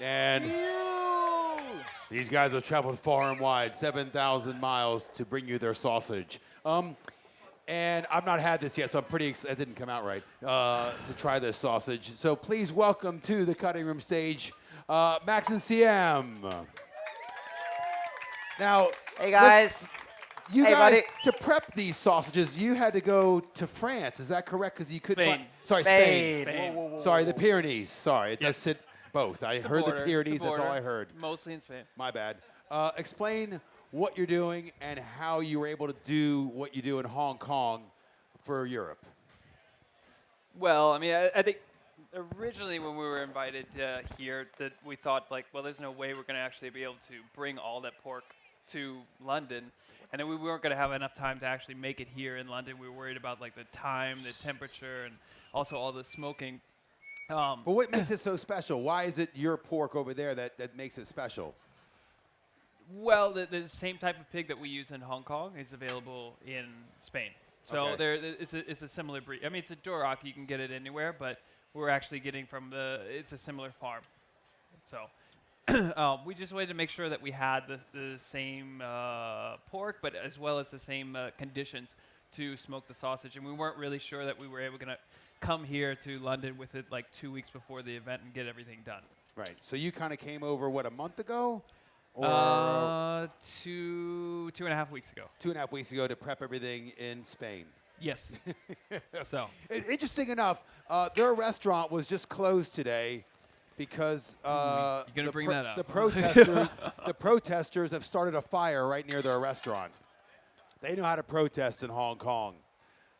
And these guys have traveled far and wide, 7,000 miles to bring you their sausage. And I've not had this yet, so I'm pretty excited. It didn't come out right to try this sausage. So please welcome to the cutting room stage, Max and CM. Now, Hey guys. you Hey, guys, buddy. to prep these sausages, you had to go to France. Is that correct? Because you couldn't. Spain. Sorry, Spain. Spain. Whoa, whoa, whoa, Sorry, whoa, the whoa. Pyrenees. Sorry, it does Yes. sit both. I It's a heard border, the Pyrenees. it's a That's all border. I heard. Mostly in Spain. My bad. Explain what you're doing and how you were able to do what you do in Hong Kong for Europe. Well, I mean, I think originally when we were invited here, that we thought like, well, there's no way we're going to actually be able to bring all that pork to London, and then we weren't going to have enough time to actually make it here in London. We were worried about like the time, the temperature, and also all the smoking. But what makes it so special? Why is it your pork over there that makes it special? Well, the same type of pig that we use in Hong Kong is available in Spain. So Okay. it's a similar breed. I mean, it's a Duroc. You can get it anywhere, but we're actually getting from it's a similar farm. So we just wanted to make sure that we had the same pork, but as well as the same conditions to smoke the sausage. And we weren't really sure that we were able to come here to London with it like 2 weeks before the event and get everything done. Right. So you kind of came over, what, a month ago? Or 2.5 weeks ago. 2.5 weeks ago to prep everything in Spain. Yes. So. Interesting enough, their restaurant was just closed today because You're gonna bring that up. the protesters have started a fire right near their restaurant. They know how to protest in Hong Kong.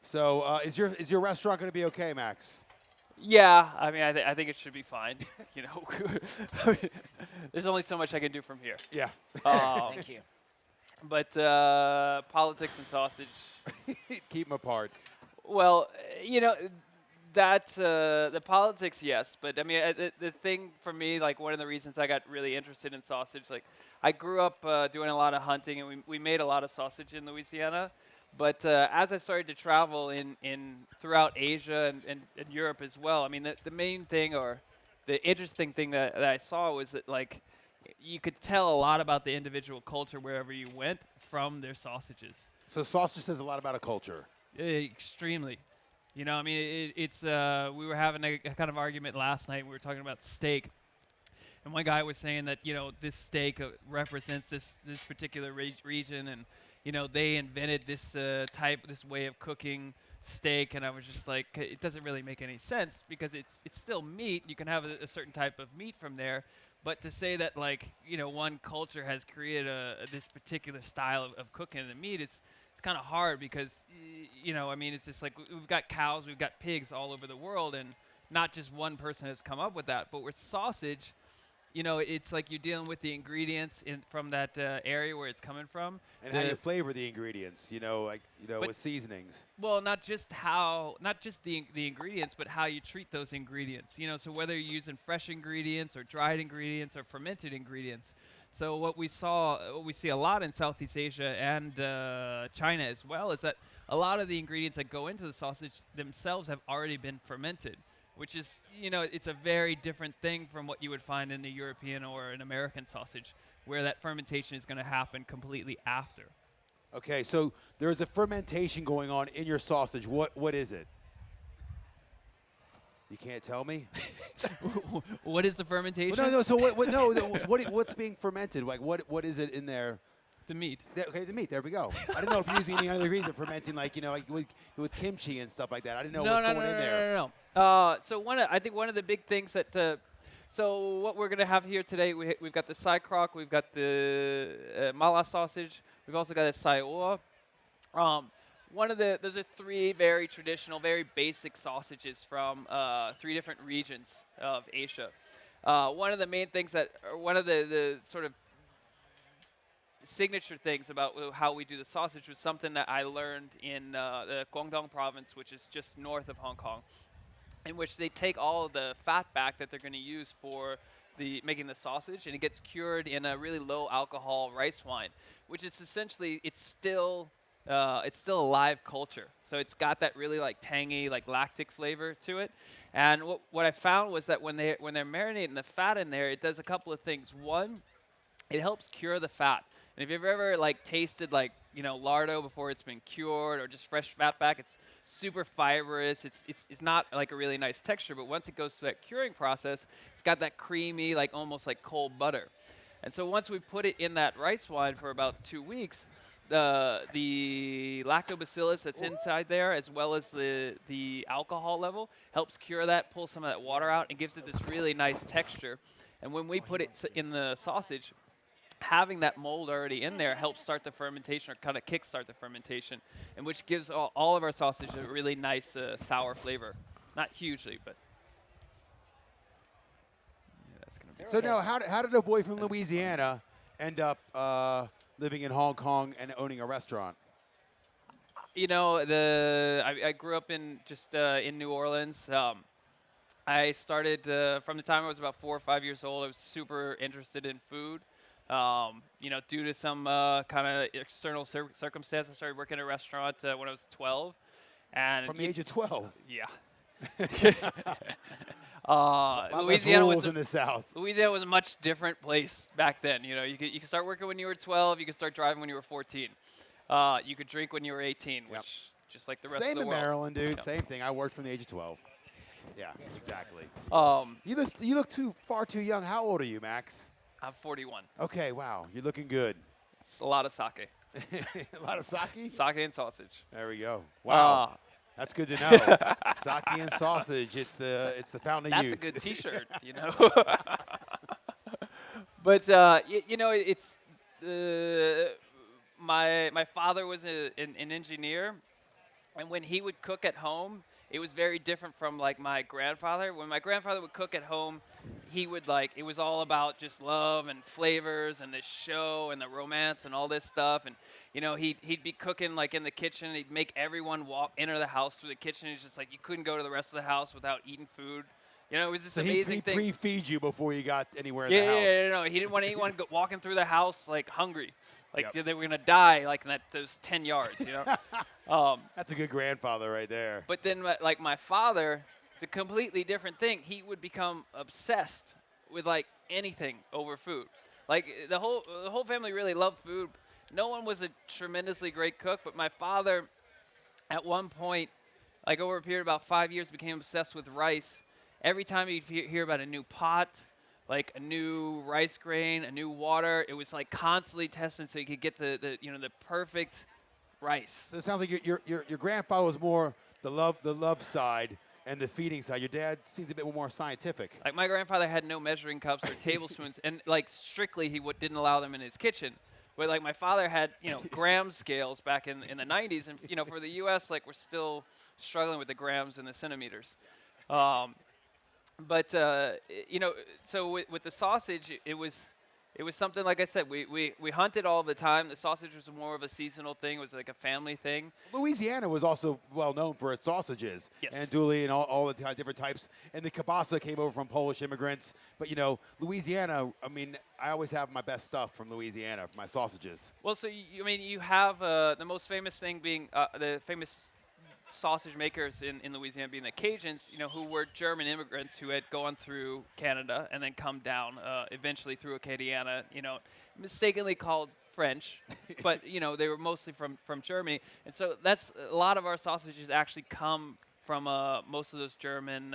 So is your restaurant going to be okay, Max? Yeah, I mean, I think it should be fine. You know, I mean, there's only so much I can do from here. Yeah. Thank you. But politics and sausage, Keep them apart. well, you know, that the politics, yes. But I mean, the thing for me, like one of the reasons I got really interested in sausage, like I grew up doing a lot of hunting, and we made a lot of sausage in Louisiana. But as I started to travel in throughout Asia and Europe as well, I mean, the main thing or the interesting thing that I saw was that, like, you could tell a lot about the individual culture wherever you went from their sausages. So sausage says a lot about a culture. Extremely. You know, I mean, it's we were having a kind of argument last night. We were talking about steak. And one guy was saying that, you know, this steak represents this particular region, and you know, they invented this this way of cooking steak, and I was just like, it doesn't really make any sense because it's still meat. You can have a certain type of meat from there, but to say that, like, you know, one culture has created this particular style of cooking the meat is it's kind of hard because you know, I mean, it's just like we've got cows, we've got pigs all over the world, and not just one person has come up with that. But with sausage, you know, it's like you're dealing with the ingredients from that area where it's coming from. And how you flavor the ingredients, you know, like, you know, But- with seasonings. Well, not just the ingredients, but how you treat those ingredients. You know, so whether you're using fresh ingredients or dried ingredients or fermented ingredients. So what we see a lot in Southeast Asia and China as well is that a lot of the ingredients that go into the sausage themselves have already been fermented, which is, you know, it's a very different thing from what you would find in a European or an American sausage, where that fermentation is going to happen completely after. Okay, so there's a fermentation going on in your sausage. What is it? You can't tell me? What is the fermentation? Well, no. So what's being fermented? Like what is it in there? The meat. Okay, the meat. There we go. I didn't know if you're using any other ingredients fermenting, like, you know, like with kimchi and stuff like that. I didn't know what's going in there. No. So I think one of the big things that so what we're gonna have here today, we've got the sai croc, we've got the mala sausage, we've also got a sai oa. Those are three very traditional, very basic sausages from 3 different regions of Asia. One of the main things one of the sort of signature things about how we do the sausage was something that I learned in the Guangdong province, which is just north of Hong Kong, in which they take all of the fat back that they're going to use for making the sausage, and it gets cured in a really low alcohol rice wine, which is essentially, it's still it's still a live culture. So it's got that really like tangy, like lactic flavor to it. And what I found was that when they're marinating the fat in there, it does a couple of things. One, it helps cure the fat. And if you've ever like tasted like lardo before it's been cured or just fresh fat back, it's super fibrous. It's not like a really nice texture, but once it goes through that curing process, it's got that creamy, like almost like cold butter. And so once we put it in that rice wine for about 2 weeks, the lactobacillus that's inside there, as well as the alcohol level, helps cure that, pull some of that water out, and gives it this really nice texture. And when we put it in the sausage, having that mold already in there helps start the fermentation or kind of kickstart the fermentation, and which gives all of our sausage a really nice sour flavor. Not hugely, but yeah, that's going to be. So now, how did a boy from Louisiana end up living in Hong Kong and owning a restaurant? I grew up in New Orleans. I started from the time I was about 4 or 5 years old. I was super interested in food. Due to some kind of external circumstance, I started working at a restaurant when I was 12. And From the age of 12? Yeah. Louisiana was in the South. Louisiana was a much different place back then. You could start working when you were 12. You could start driving when you were 14. You could drink when you were 18, which just like the rest of the world. Same in Maryland, dude. Same thing. I worked from the age of 12. Yeah, exactly. You look far too young. How old are you, Max? I'm 41. Okay, wow. You're looking good. It's a lot of sake. A lot of sake? Sake and sausage. There we go. Wow. That's good to know. Sake and sausage. It's the fountain of youth. That's a good T-shirt, But it's my father was an engineer, and when he would cook at home, it was very different from like my grandfather. When my grandfather would cook at home, he would it was all about just love and flavors and the show and the romance and all this stuff. And he'd be cooking like in the kitchen. He'd make everyone enter the house through the kitchen. It's just like you couldn't go to the rest of the house without eating food. It was this amazing thing. He pre-feed you before you got anywhere in the house. Yeah, no. He didn't want anyone walking through the house like hungry. They were going to die like in those 10 yards, That's a good grandfather right there. But then like my father, it's a completely different thing. He would become obsessed with like anything over food. Like the whole family really loved food. No one was a tremendously great cook, but my father at one point, like over a period of about 5 years, became obsessed with rice. Every time he'd hear about a new pot, like a new rice grain, a new water, it was like constantly testing so you could get the perfect rice. So it sounds like your grandfather was more the love side and the feeding side. Your dad seems a bit more scientific. Like my grandfather had no measuring cups or tablespoons, and like strictly he didn't allow them in his kitchen. But like my father had gram scales back in the 90s, and for the U.S. like we're still struggling with the grams and the centimeters. But so with the sausage, it was something, like I said, we hunted all the time. The sausage was more of a seasonal thing. It was like a family thing. Louisiana was also well known for its sausages. Yes. Andouille and all the different types. And the kielbasa came over from Polish immigrants. But, Louisiana, I always have my best stuff from Louisiana for my sausages. Well, so, you have the most famous thing being the famous sausage makers in Louisiana being the Cajuns, who were German immigrants who had gone through Canada and then come down eventually through Acadiana, mistakenly called French, but they were mostly from Germany, and so that's a lot of our sausages actually come from most of those German,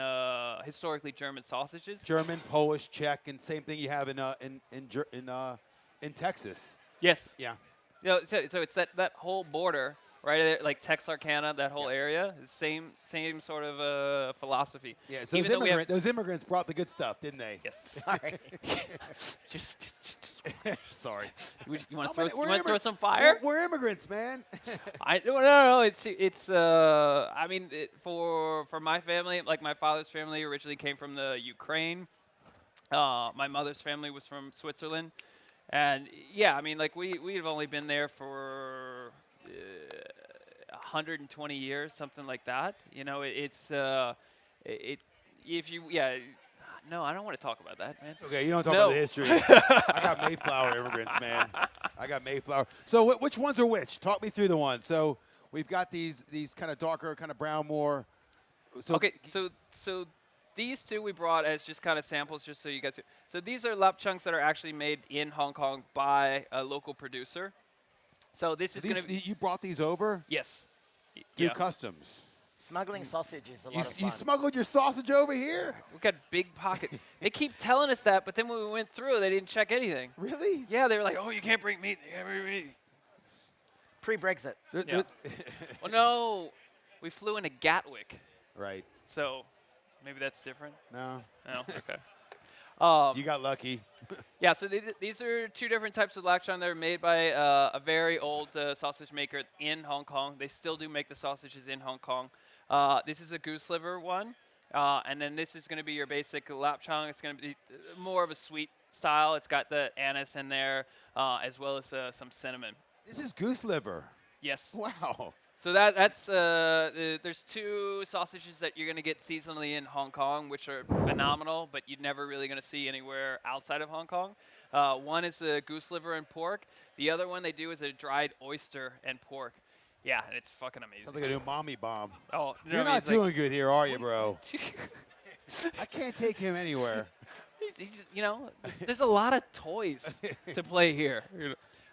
historically German sausages. German, Polish, Czech, and same thing you have in Texas. Yes. Yeah. So it's that whole border. Right there, like Texarkana, that whole area, same sort of philosophy. Yeah, so those immigrants brought the good stuff, didn't they? Yes. Sorry. just Sorry. You want to throw some fire? We're immigrants, man. No. It's for my family, like my father's family originally came from the Ukraine. My mother's family was from Switzerland, and yeah, we've only been there for 120 years, something like that. No, I don't want to talk about that, man. Okay, you don't talk about the history. I got Mayflower immigrants, man. I got Mayflower. So which ones are which? Talk me through the ones. So we've got these kind of darker, kind of brown more. So Okay, so these two we brought as just kind of samples, just so you guys. So these are lap chunks that are actually made in Hong Kong by a local producer. So this is going to be. You brought these over? Yes. Do Yeah. customs. Smuggling sausage is a lot of fun. You smuggled your sausage over here? We got big pocket. They keep telling us that, but then when we went through, they didn't check anything. Really? Yeah, they were like, "Oh, you can't bring meat. You can't bring meat." Pre-Brexit. Yeah. Well, no, we flew into Gatwick, Right. so maybe that's different. No. No, okay. You got lucky. Yeah, so these are two different types of lacton. They're made by a very old sausage maker in Hong Kong. They still do make the sausages in Hong Kong. This is a goose liver one, and then this is going to be your basic lapchung. It's going to be more of a sweet style. It's got the anise in there, as well as some cinnamon. This is goose liver. Yes. Wow. So that's there's two sausages that you're going to get seasonally in Hong Kong, which are phenomenal, but you're never really going to see anywhere outside of Hong Kong. One is the goose liver and pork. The other one they do is a dried oyster and pork. Yeah, and it's fucking amazing. Sounds like an umami bomb. Oh, no, You're not doing good here, are you, bro? Like, I can't take him anywhere. he's, there's a lot of toys to play here.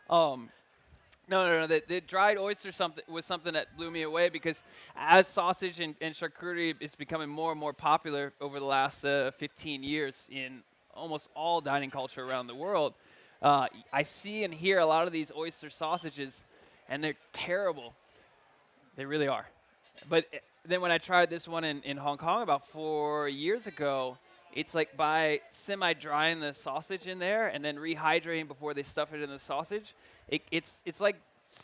No. The dried oyster was something that blew me away because as sausage and charcuterie is becoming more and more popular over the last 15 years in almost all dining culture around the world, I see and hear a lot of these oyster sausages, and they're terrible. They really are. But then when I tried this one in Hong Kong about 4 years ago, it's like by semi-drying the sausage in there and then rehydrating before they stuff it in the sausage, it's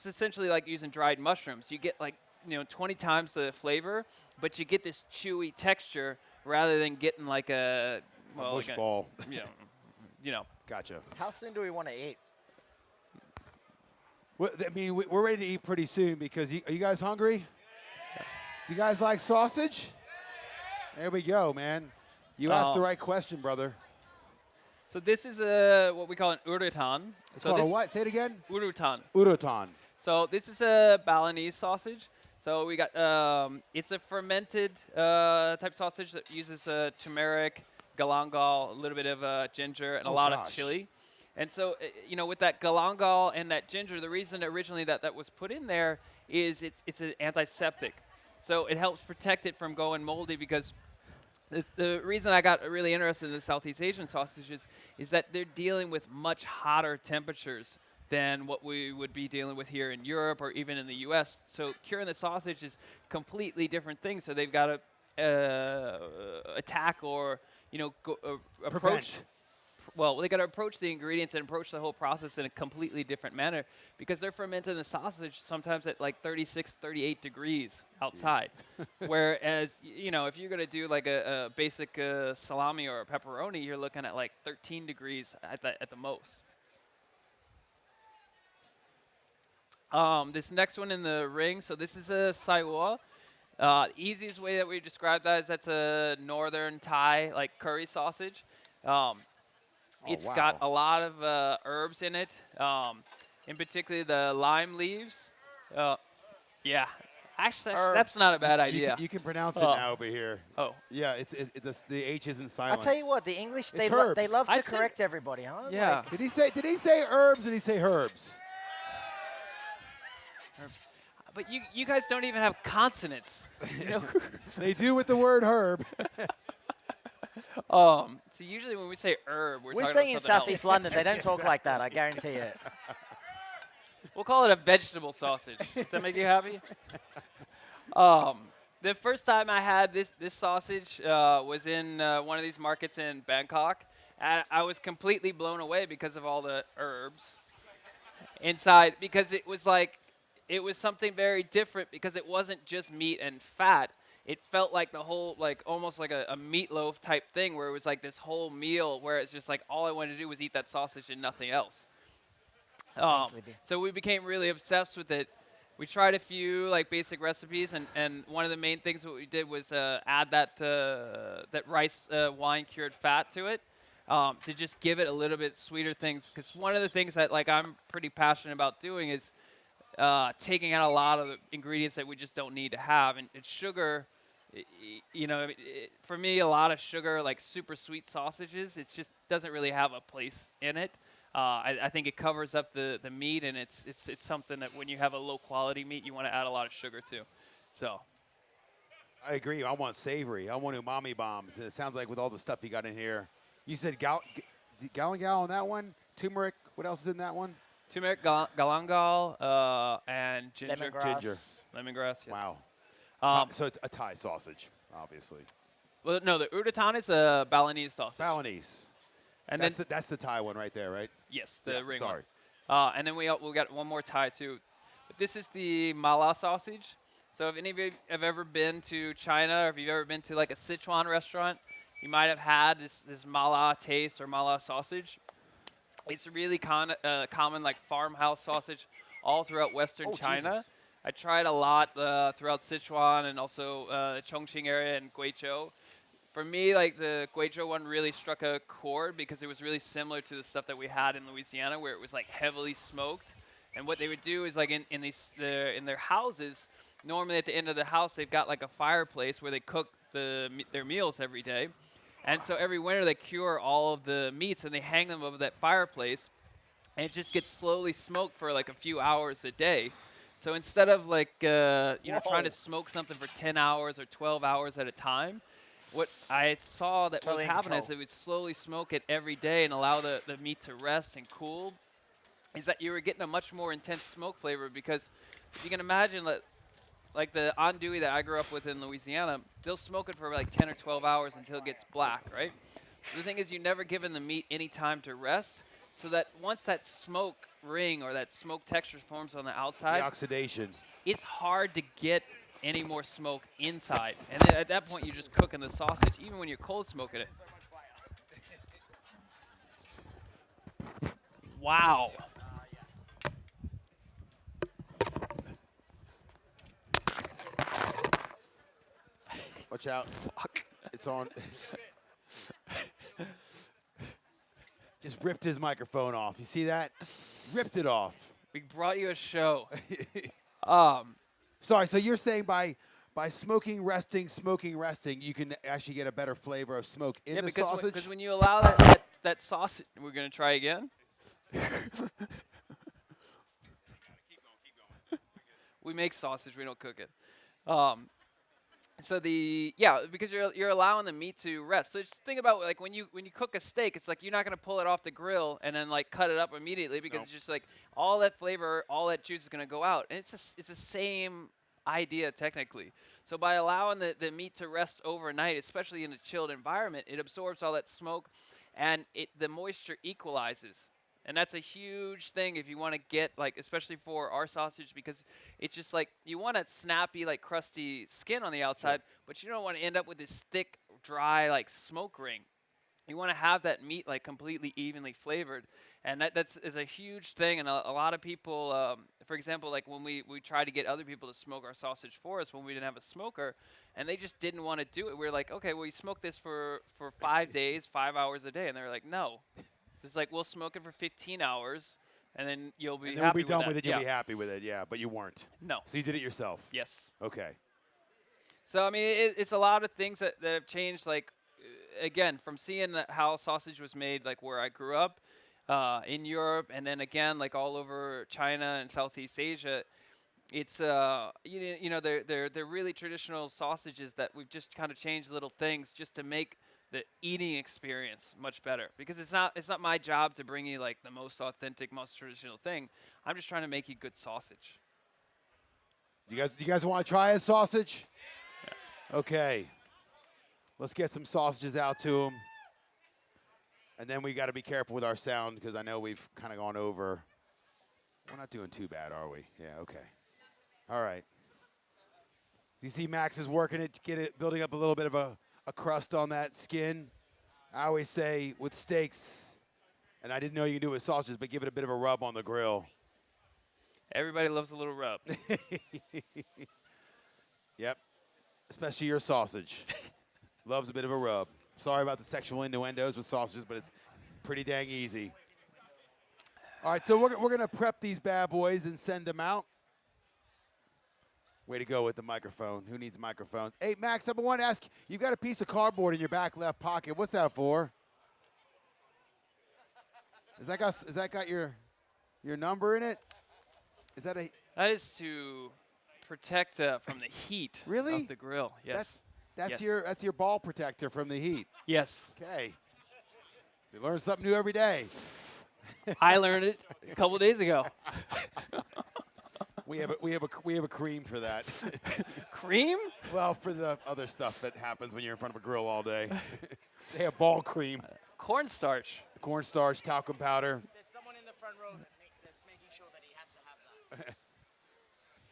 essentially like using dried mushrooms. You get 20 times the flavor, but you get this chewy texture rather than getting like a Bush ball. Gotcha. How soon do we want to eat? Well, I mean, we're ready to eat pretty soon because are you guys hungry? Do you guys like sausage? There we go, man. You asked the right question, brother. So this is what we call an urutan. It's called a what? Say it again. Urutan. Urutan. So this is a Balinese sausage. So we got it's a fermented type sausage that uses turmeric, galangal, a little bit of ginger, and a lot of chili. And so with that galangal and that ginger, the reason originally that was put in there is it's an antiseptic. So it helps protect it from going moldy because the reason I got really interested in the Southeast Asian sausages is that they're dealing with much hotter temperatures than what we would be dealing with here in Europe or even in the U.S. So curing the sausage is completely different things. So they've got to attack or approach. Well, they got to approach the ingredients and approach the whole process in a completely different manner because they're fermenting the sausage sometimes at like 36, 38 degrees outside. Whereas, if you're going to do like a basic salami or a pepperoni, you're looking at like 13 degrees at the most. This next one in the ring, so this is a saiwa. Easiest way that we describe that is that's a northern Thai like curry sausage. It's got a lot of herbs in it, in particular the lime leaves. Yeah, actually, that's not a bad idea. You can pronounce it now over here. Oh. Yeah, the H isn't silent. I'll tell you what, the English, they love to correct everybody, huh? Yeah. Like, Did he say herbs or did he say herbs? But you guys don't even have consonants. They do with the word herb. So usually when we say herb, we're talking staying in about something Southeast else. London. They don't talk like that, I guarantee it. We'll call it a vegetable sausage. Does that make you happy? The first time I had this sausage was in one of these markets in Bangkok. I was completely blown away because of all the herbs inside, because it was something very different because it wasn't just meat and fat. It felt like the whole, almost like a meatloaf type thing where it was like this whole meal where it's just like all I wanted to do was eat that sausage and nothing else. So we became really obsessed with it. We tried a few basic recipes, and one of the main things what we did was add that rice wine cured fat to it. to just give it a little bit sweeter things. Because one of the things that like I'm pretty passionate about doing is taking out a lot of the ingredients that we just don't need to have. And sugar, you know, for me, a lot of sugar, like super sweet sausages, it just doesn't really have a place in it. I think it covers up the meat, and it's something that when you have a low quality meat, you want to add a lot of sugar to. So. I agree. I want savory. I want umami bombs. And it sounds like with all the stuff you got in here. You said galangal on that one? Turmeric. What else is in that one? Turmeric, galangal, and ginger. Lemongrass. Lemongrass, yes. Wow. So it's a Thai sausage, obviously. Well, no, the udatan is a Balinese sausage. Balinese. And that's the Thai one right there, right? Yes, the ring sorry. one. And then we got one more Thai, too. But this is the mala sausage. So if any of you have ever been to China, or if you've ever been to like a Sichuan restaurant, you might have had this mala taste or mala sausage. It's a really common like farmhouse sausage all throughout Western China. Jesus. I tried a lot throughout Sichuan and also Chongqing area and Guizhou. For me, like the Guizhou one really struck a chord because it was really similar to the stuff that we had in Louisiana, where it was like heavily smoked. And what they would do is like in their houses. Normally at the end of the house, they've got like a fireplace where they cook their meals every day. And so every winter they cure all of the meats and they hang them over that fireplace. And it just gets slowly smoked for like a few hours a day. So instead of like, trying to smoke something for 10 hours or 12 hours at a time, what I saw that Totally was in happening is control. they would slowly smoke it every day and allow the meat to rest and cool, is that you were getting a much more intense smoke flavor because you can imagine that like the andouille that I grew up with in Louisiana, they'll smoke it for like 10 or 12 hours until it gets black, right? The thing is, you never given the meat any time to rest, so that once that smoke ring or that smoke texture forms on the outside, The oxidation. it's hard to get any more smoke inside. And then at that point, you're just cooking the sausage, even when you're cold smoking it. Wow. Watch out. Fuck. It's on. Just ripped his microphone off. You see that? Ripped it off. We brought you a show. Sorry, so you're saying by smoking, resting, you can actually get a better flavor of smoke in the sausage? Because when you allow that sausage, we're going to try again. We make sausage, we don't cook it. Because you're allowing the meat to rest. So just think about like when you cook a steak, it's like you're not gonna pull it off the grill and then like cut it up immediately because it's just like all that flavor, all that juice is gonna go out. And it's the same idea technically. So by allowing the meat to rest overnight, especially in a chilled environment, it absorbs all that smoke, and the moisture equalizes. And that's a huge thing if you want to get, like, especially for our sausage, because it's just like you want a snappy, like, crusty skin on the outside, but you don't want to end up with this thick, dry, like, smoke ring. You want to have that meat, like, completely evenly flavored. And that's a huge thing. And a lot of people, for example, like when we tried to get other people to smoke our sausage for us when we didn't have a smoker, and they just didn't want to do it. We were like, okay, well, you smoke this for 5 days, 5 hours a day. And they were like, no. It's like, we'll smoke it for 15 hours, and then you'll be and happy we'll be done with with it. Yeah. You'll be happy with it, yeah. But you weren't. No. So you did it yourself. Yes. Okay. So, I mean, it's a lot of things that have changed, like, again, from seeing how sausage was made, like, where I grew up in Europe, and then, again, like, all over China and Southeast Asia. It's, they're really traditional sausages that we've just kind of changed little things just to make the eating experience much better, because it's not my job to bring you like the most authentic, most traditional thing. I'm just trying to make you good sausage. You guys want to try a sausage? Yeah. Okay. Let's get some sausages out to them. And then we got to be careful with our sound because I know we've kind of gone over. We're not doing too bad, are we? Yeah, okay. All right. So you see Max is working it, building up a little bit of a crust on that skin. I always say with steaks, and I didn't know you can do it with sausages, but give it a bit of a rub on the grill. Everybody loves a little rub. Yep. Especially your sausage. Loves a bit of a rub. Sorry about the sexual innuendos with sausages, but it's pretty dang easy. All right, so we're going to prep these bad boys and send them out. Way to go with the microphone. Who needs microphones? Hey, Max, I want to ask, you've got a piece of cardboard in your back left pocket. What's that for? Is that got your number in it? Is that a... That is to protect from the heat Really? of the grill. Yes. That's Yes. that's your ball protector from the heat. Yes. Okay. You learn something new every day. I learned it a couple days ago. We have a cream for that. Cream? Well, for the other stuff that happens when you're in front of a grill all day. They have ball cream, Cornstarch. cornstarch, talcum powder. There's someone in the front row that's making sure that he has to have that.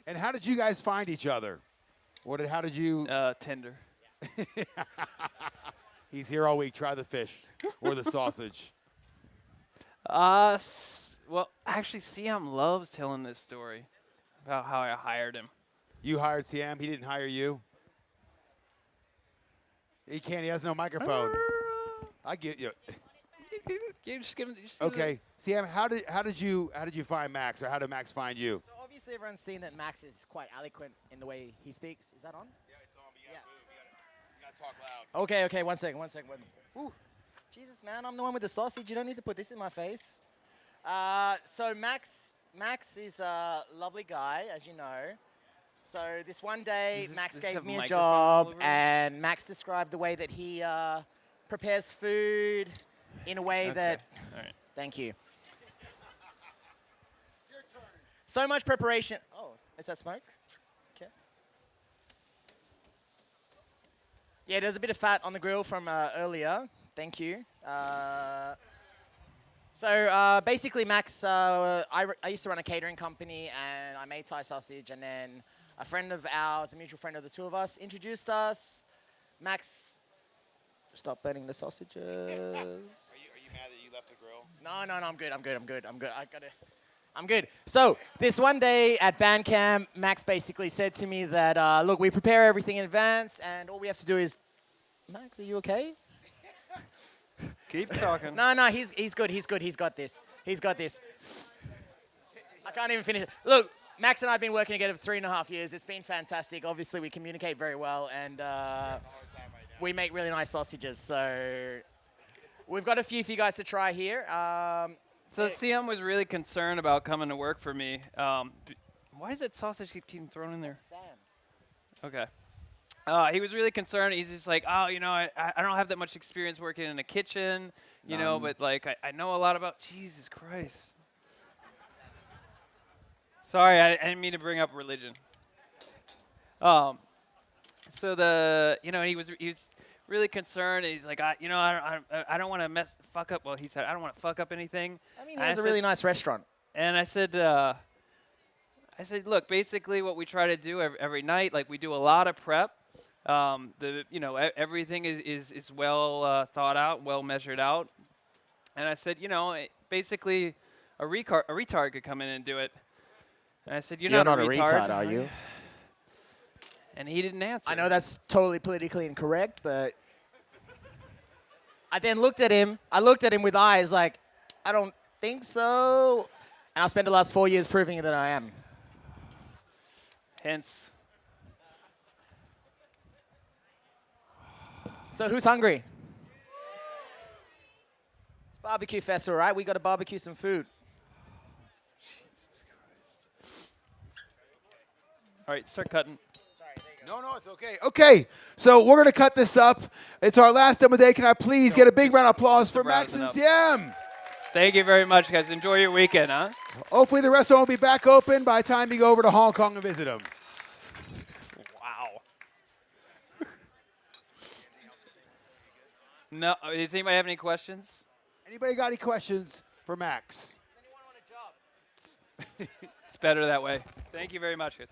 And how did you guys find each other? How did you? Tinder. He's here all week. Try the fish or the sausage. Well, actually, Siam loves telling this story about how I hired him. You hired Siam. He didn't hire you. He can't. He has no microphone. I get you. Just give him, Okay, Siam. How did you find Max, or how did Max find you? So obviously everyone's seen that Max is quite eloquent in the way he speaks. Is that on? Yeah, it's on. You gotta talk loud. Okay, one second. Ooh. Jesus, man, I'm the one with the sausage. You don't need to put this in my face. So Max is a lovely guy, as you know. So this one day, Max does this gave have me a microphone all job, over it? and Max described the way that he prepares food in a way that... All right. Thank you. So much preparation. Oh, is that smoke? Okay. Yeah, there's a bit of fat on the grill from earlier. Thank you. So basically, Max, I used to run a catering company, and I made Thai sausage, and then a friend of ours, a mutual friend of the two of us, introduced us. Max, stop burning the sausages. Are you mad that you left the grill? No, I'm good. I'm good. So this one day at band camp, Max basically said to me that, look, we prepare everything in advance, and all we have to do is... Max, are you okay? Keep talking. No, he's good. He's got this. I can't even finish it. Look, Max and I have been working together for 3.5 years. It's been fantastic. Obviously, we communicate very well, and we make really nice sausages. So we've got a few for you guys to try here. So Siam was really concerned about coming to work for me. Why does that sausage keep thrown in there? Sand. Okay. He was really concerned. He's just like, oh, I don't have that much experience working in a kitchen, but like I know a lot about Jesus Christ. Sorry, I didn't mean to bring up religion. So he was really concerned. And he's like, I don't want to fuck up. Well, he said, I don't want to fuck up anything. I mean, he has a really nice restaurant. And I said, look, basically what we try to do every night, like we do a lot of prep. Everything is well thought out, well measured out. And I said, basically a retard could come in and do it. And I said, you're not a retard, are you? And he didn't answer. I know that's totally politically incorrect, but I then looked at him. I looked at him with eyes like, I don't think so. And I spent the last 4 years proving that I am. Hence. So who's hungry? It's barbecue fest, all right? We got to barbecue some food. All right, start cutting. No, it's okay. Okay, so we're going to cut this up. It's our last demo day. Can I please get a big round of applause for Max and Siam? Thank you very much, guys. Enjoy your weekend, huh? Hopefully the restaurant will be back open by the time you go over to Hong Kong and visit them. Wow. No, does anybody have any questions? Anybody got any questions for Max? Does anyone want a job? It's better that way. Thank you very much, guys.